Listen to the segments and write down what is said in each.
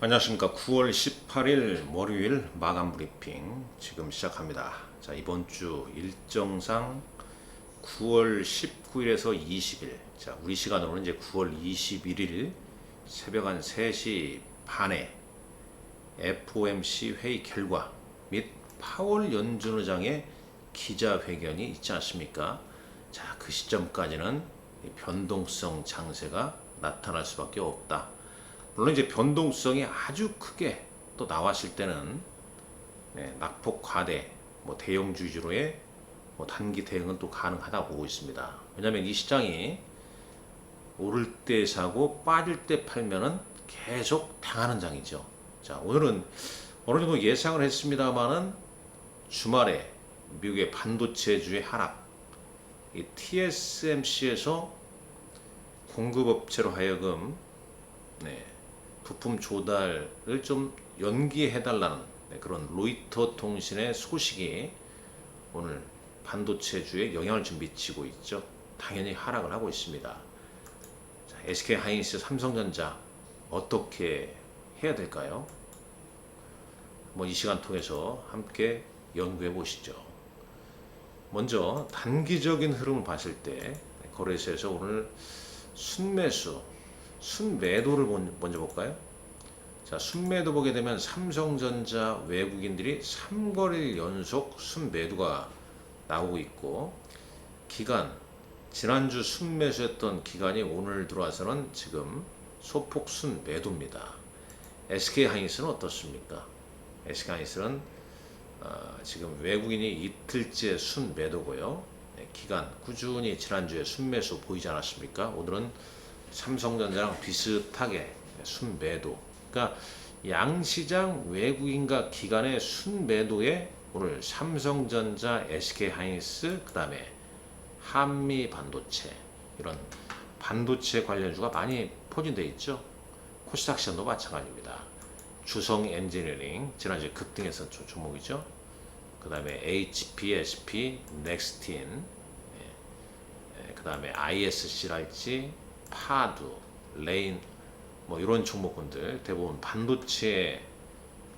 안녕하십니까. 9월 18일 월요일 마감 브리핑 지금 시작합니다. 자, 이번 주 일정상 9월 19일에서 20일, 자, 우리 시간으로는 이제 9월 21일 새벽 한 3시 반에 FOMC 회의 결과 및 파월 연준 의장의 기자회견이 있지 않습니까? 자, 그 시점까지는 변동성 장세가 나타날 수밖에 없다. 물론 이제 변동성이 아주 크게 또 나왔을 때는 낙폭 과대, 대형주 위주로의 단기 대응은 또 가능하다고 보고 있습니다. 왜냐하면 이 시장이 오를 때 사고 빠질 때 팔면은 계속 당하는 장이죠. 자, 오늘은 어느 정도 예상을 했습니다만은 주말에 미국의 반도체주의 하락, 이 TSMC에서 공급업체로 하여금 부품 조달을 좀 연기해달라는 그런 로이터 통신의 소식이 오늘 반도체주에 영향을 좀 미치고 있죠. 당연히 하락을 하고 있습니다. 자, SK하이닉스, 삼성전자 어떻게 해야 될까요? 이 시간 통해서 함께 연구해 보시죠. 먼저 단기적인 흐름을 봤을 때 거래소에서 오늘 순매수, 순매도를 먼저 볼까요? 자, 순매도 보게 되면 삼성전자 외국인들이 3거래일 연속 순매도가 나오고 있고, 기간, 지난주 순매수했던 기간이 오늘 들어와서는 지금 소폭 순매도입니다. SK하이닉스는 어떻습니까? SK하이닉스는 지금 외국인이 이틀째 순매도고요. 기간 꾸준히 지난주에 순매수 보이지 않았습니까? 오늘은 삼성전자랑 비슷하게 순매도. 그러니까 양시장 외국인과 기관의 순매도에 오늘 삼성전자, SK하이닉스, 그 다음에 한미반도체, 이런 반도체 관련주가 많이 포진되어 있죠. 코스닥 시장도 마찬가지입니다. 주성엔지니어링 지난주에 급등했던 종목이죠. 그 다음에 HPSP, 넥스틴, 그 다음에 ISC랄지 파두, 레인, 이런 종목군들 대부분 반도체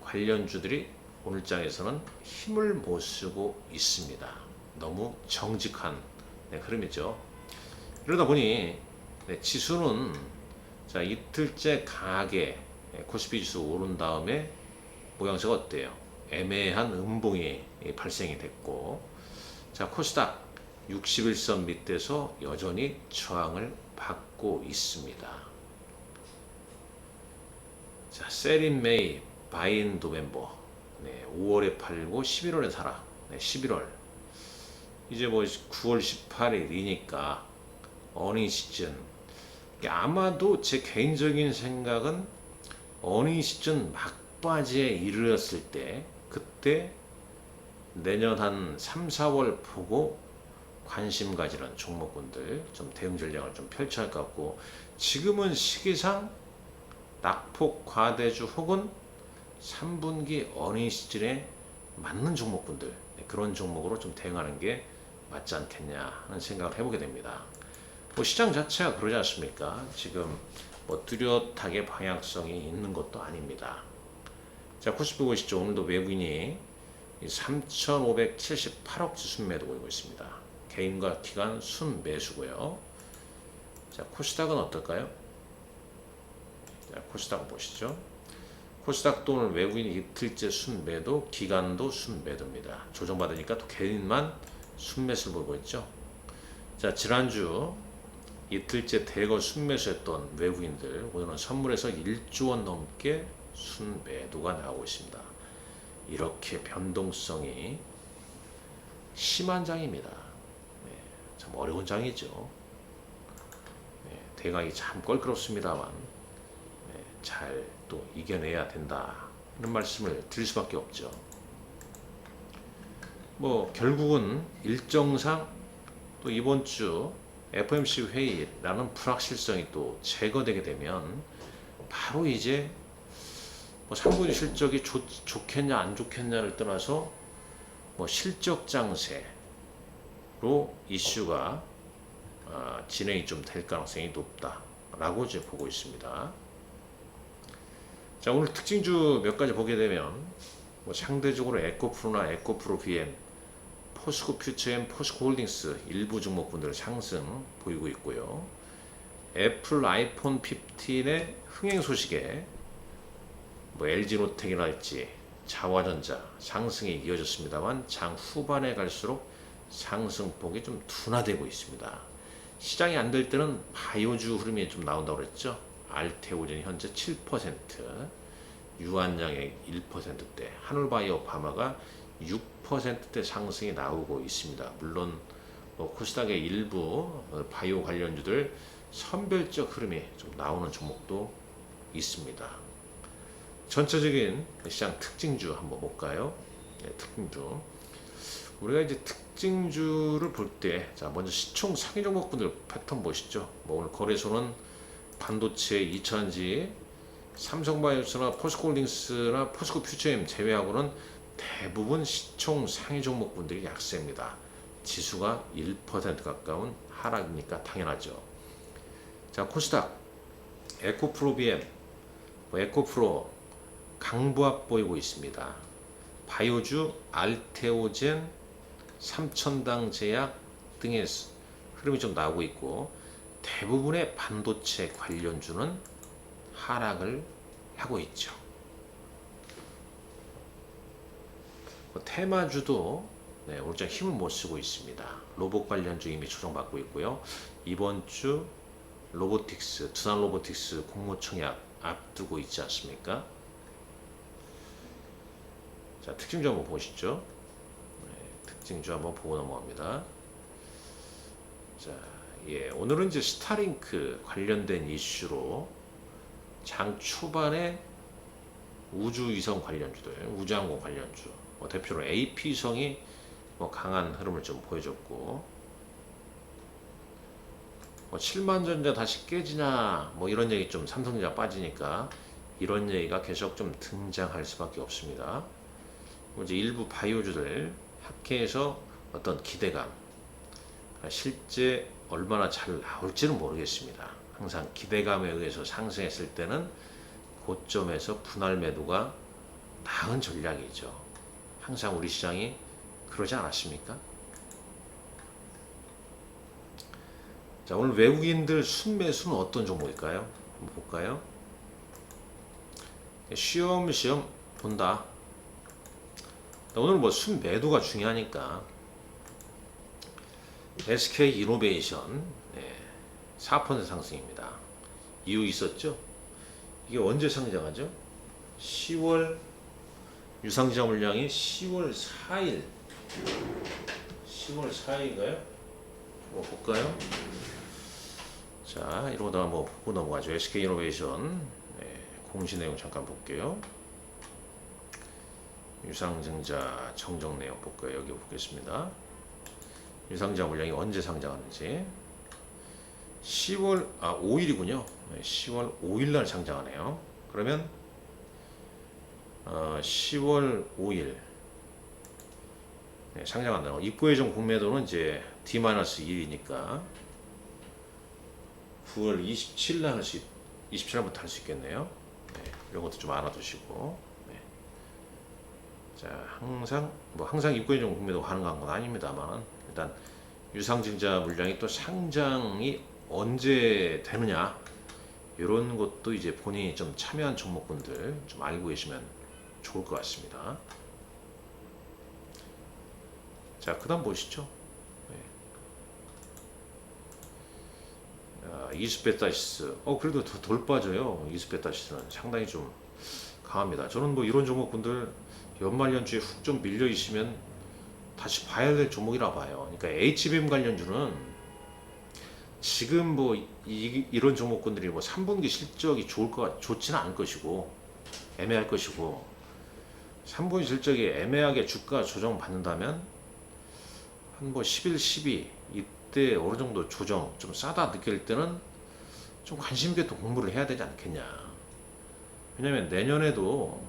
관련주들이 오늘장에서는 힘을 못 쓰고 있습니다. 너무 정직한 흐름이죠. 이러다 보니 지수는 자, 이틀째 강하게 코스피 지수 오른 다음에 모양새가 어때요? 애매한 음봉이 발생이 됐고, 자, 코스닥 61선 밑에서 여전히 저항을 받고 있습니다. 자, 셀인 메이, 바인 노벤버. 5월에 팔고 11월에 사라. 11월. 이제 9월 18일이니까 어닝 시즌. 아마도 제 개인적인 생각은 어닝 시즌 막바지에 이르렀을 때, 그때 내년 한 3, 4월 보고 관심 가지는 종목군들 좀 대응 전략을 좀 펼쳐야 할 것 같고, 지금은 시기상 낙폭 과대주 혹은 3분기 어닝 시즌에 맞는 종목군들, 그런 종목으로 좀 대응하는 게 맞지 않겠냐 하는 생각을 해보게 됩니다. 시장 자체가 그러지 않습니까? 지금 뚜렷하게 방향성이 있는 것도 아닙니다. 자, 코스피 보시죠. 오늘도 외국인이 3,578억 주 순매도 보이고 있습니다. 개인과 기관 순매수고요. 자, 코스닥은 어떨까요? 자, 코스닥 보시죠. 코스닥도 오늘 외국인 이틀째 순매도, 기관도 순매도입니다. 조정받으니까 또 개인만 순매수를 보고 있죠. 자, 지난주 이틀째 대거 순매수했던 외국인들 오늘은 선물에서 1조 원 넘게 순매도가 나오고 있습니다. 이렇게 변동성이 심한 장입니다. 참 어려운 장이죠. 대강이 참 껄끄럽습니다만 잘 또 이겨내야 된다 이런 말씀을 드릴 수밖에 없죠. 결국은 일정상 또 이번 주 FOMC 회의라는 불확실성이 또 제거되게 되면 바로 이제 3분기 실적이 좋겠냐 안 좋겠냐를 떠나서 실적 장세로 이슈가 진행이 좀 될 가능성이 높다라고 이제 보고 있습니다. 자, 오늘 특징주 몇 가지 보게 되면 뭐 상대적으로 에코프로나 에코프로 BM, 포스코 퓨처엠, 포스코 홀딩스 일부 종목분들 상승 보이고 있고요. 애플 아이폰 15의 흥행 소식에 뭐 LG노텍이랄지 자화전자 상승이 이어졌습니다만 장 후반에 갈수록 상승폭이 좀 둔화되고 있습니다. 시장이 안 될 때는 바이오주 흐름이 좀 나온다고 그랬죠. 알테오젠이 현재 7%, 유한양의 1%대, 하늘바이오 파마가 6%대 상승이 나오고 있습니다. 물론 뭐 코스닥의 일부 바이오 관련주들 선별적 흐름이 좀 나오는 종목도 있습니다. 전체적인 시장 특징주 한번 볼까요? 네, 특징주. 우리가 이제 특징주를 볼 때, 자, 먼저 시총 상위 종목분들 패턴 보시죠. 뭐 오늘 거래소는 반도체, 2차전지, 삼성바이오스나 포스코홀딩스나 포스코 퓨처엠 제외하고는 대부분 시총 상위 종목분들이 약세입니다. 지수가 1% 가까운 하락이니까 당연하죠. 자, 코스닥, 에코프로 BM, 에코프로 강보합 보이고 있습니다. 바이오주, 알테오젠, 삼천당 제약 등의 흐름이 좀 나오고 있고 대부분의 반도체 관련주는 하락을 하고 있죠. 테마주도 오늘 좀 힘을 못 쓰고 있습니다. 로봇 관련주 이미 조정받고 있고요. 이번 주 로보틱스, 두산 로보틱스 공모청약 앞두고 있지 않습니까? 자, 특징주 한번 보시죠. 특징주 한번 보고 넘어갑니다. 자, 오늘은 이제 스타링크 관련된 이슈로 장 초반에 우주위성 관련주들, 우주항공 관련주, 대표로 AP성이 강한 흐름을 좀 보여줬고, 7만전자 다시 깨지냐, 이런 얘기 좀 삼성전자 빠지니까 이런 얘기가 계속 좀 등장할 수밖에 없습니다. 이제 일부 바이오주들 합계해서 어떤 기대감, 실제 얼마나 잘 나올지는 모르겠습니다. 항상 기대감에 의해서 상승했을 때는 고점에서 분할 매도가 나은 전략이죠. 항상 우리 시장이 그러지 않았습니까? 자, 오늘 외국인들 순매수는 어떤 종목일까요? 한번 볼까요? 쉬엄쉬엄 본다. 오늘 순매도가 중요하니까 SK 이노베이션 4% 상승입니다. 이유 있었죠? 이게 언제 상장하죠? 10월 유상증자 물량이 10월 4일 10월 4일인가요? 볼까요? 자, 이러고 한번 보고 넘어가죠. SK 이노베이션 공시 내용 잠깐 볼게요. 유상증자 정정 내용 볼까요? 여기 보겠습니다. 유상증자 물량이 언제 상장하는지 10월 5일이군요. 10월 5일 날 상장하네요. 그러면 10월 5일 상장한다. 입고 예정 공매도는 이제 D-1이니까 9월 27일 날 할 수 27일부터 할 수 있겠네요. 이런 것도 좀 알아두시고. 자, 항상 입고 예정 공매도 가능한 건 아닙니다만 일단 유상증자 물량이 또 상장이 언제 되느냐 이런 것도 이제 본인이 좀 참여한 종목분들 좀 알고 계시면 좋을 것 같습니다. 자, 그 다음 보시죠. 이스페타시스 그래도 더 덜 빠져요. 이스페타시스는 상당히 좀 강합니다. 저는 이런 종목분들 연말연초에 훅 좀 밀려 있으면 다시 봐야 될 종목이라 봐요. 그러니까 HBM 관련주는 지금 이런 종목군들이 3분기 실적이 좋지는 않을 것이고 애매할 것이고 3분기 실적이 애매하게 주가 조정 받는다면 한 11, 12 이때 어느 정도 조정 좀 싸다 느낄 때는 좀 관심 있게 또 공부를 해야 되지 않겠냐. 왜냐면 내년에도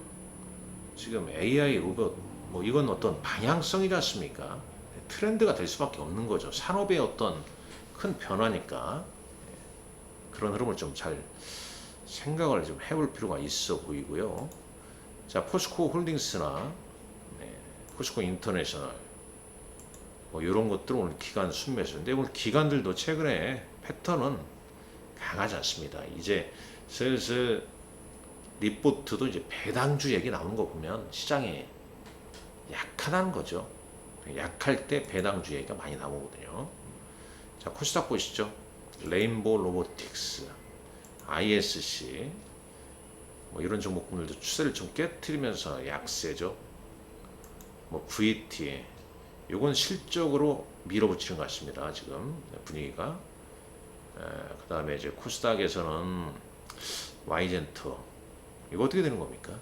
지금 AI 로봇 이건 어떤 방향성이지 않습니까? 트렌드가 될 수밖에 없는 거죠. 산업의 어떤 큰 변화니까 그런 흐름을 좀 잘 생각을 좀 해볼 필요가 있어 보이고요. 자, 포스코 홀딩스나 포스코 인터내셔널 뭐 이런 것들 오늘 기관 순매수인데 오늘 기관들도 최근에 패턴은 강하지 않습니다. 이제 슬슬 리포트도 이제 배당주 얘기 나오는 거 보면 시장에 약하다는 거죠. 약할 때 배당주 얘기가 많이 나오거든요. 자, 코스닥 보시죠. 레인보우 로보틱스, ISC 뭐 이런 종목들도 추세를 좀 깨트리면서 약세죠. 뭐 VT 이건 실적으로 밀어붙이는 것 같습니다. 지금 분위기가. 그 다음에 이제 코스닥에서는 와이젠터 이거 어떻게 되는 겁니까?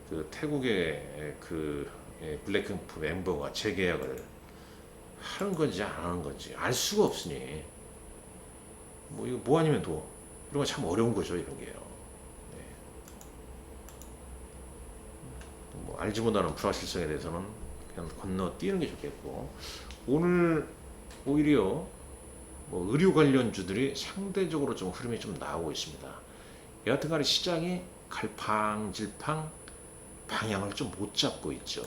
그 태국의 그 블랙캠프 멤버가 재계약을 하는 건지 안 하는 건지 알 수가 없으니 뭐 이거 뭐 아니면 도 이런 거 참 어려운 거죠. 이런 게요. 네. 뭐 알지 못하는 불확실성에 대해서는 그냥 건너뛰는 게 좋겠고 오늘 오히려 뭐 의료 관련주들이 상대적으로 좀 흐름이 좀 나오고 있습니다. 여하튼간에 시장이 갈팡질팡 방향을 좀 못 잡고 있죠.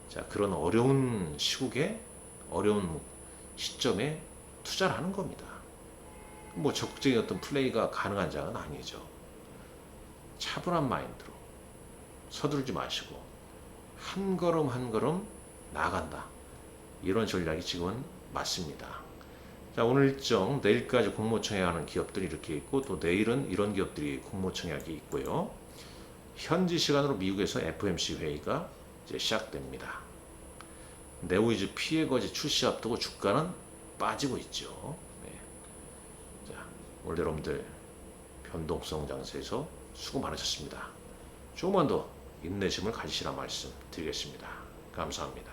자, 그런 어려운 시국에 어려운 시점에 투자를 하는 겁니다. 뭐 적극적인 어떤 플레이가 가능한 자는 아니죠. 차분한 마인드로 서두르지 마시고 한 걸음 한 걸음 나간다. 이런 전략이 지금은 맞습니다. 자, 오늘 일정 내일까지 공모청약하는 기업들이 이렇게 있고 또 내일은 이런 기업들이 공모청약이 있고요. 현지 시간으로 미국에서 FOMC 회의가 이제 시작됩니다. 네오이즈 피해 거지 출시 앞두고 주가는 빠지고 있죠. 네. 자, 오늘 여러분들 변동성 장세에서 수고 많으셨습니다. 조금만 더 인내심을 가지시라 말씀 드리겠습니다. 감사합니다.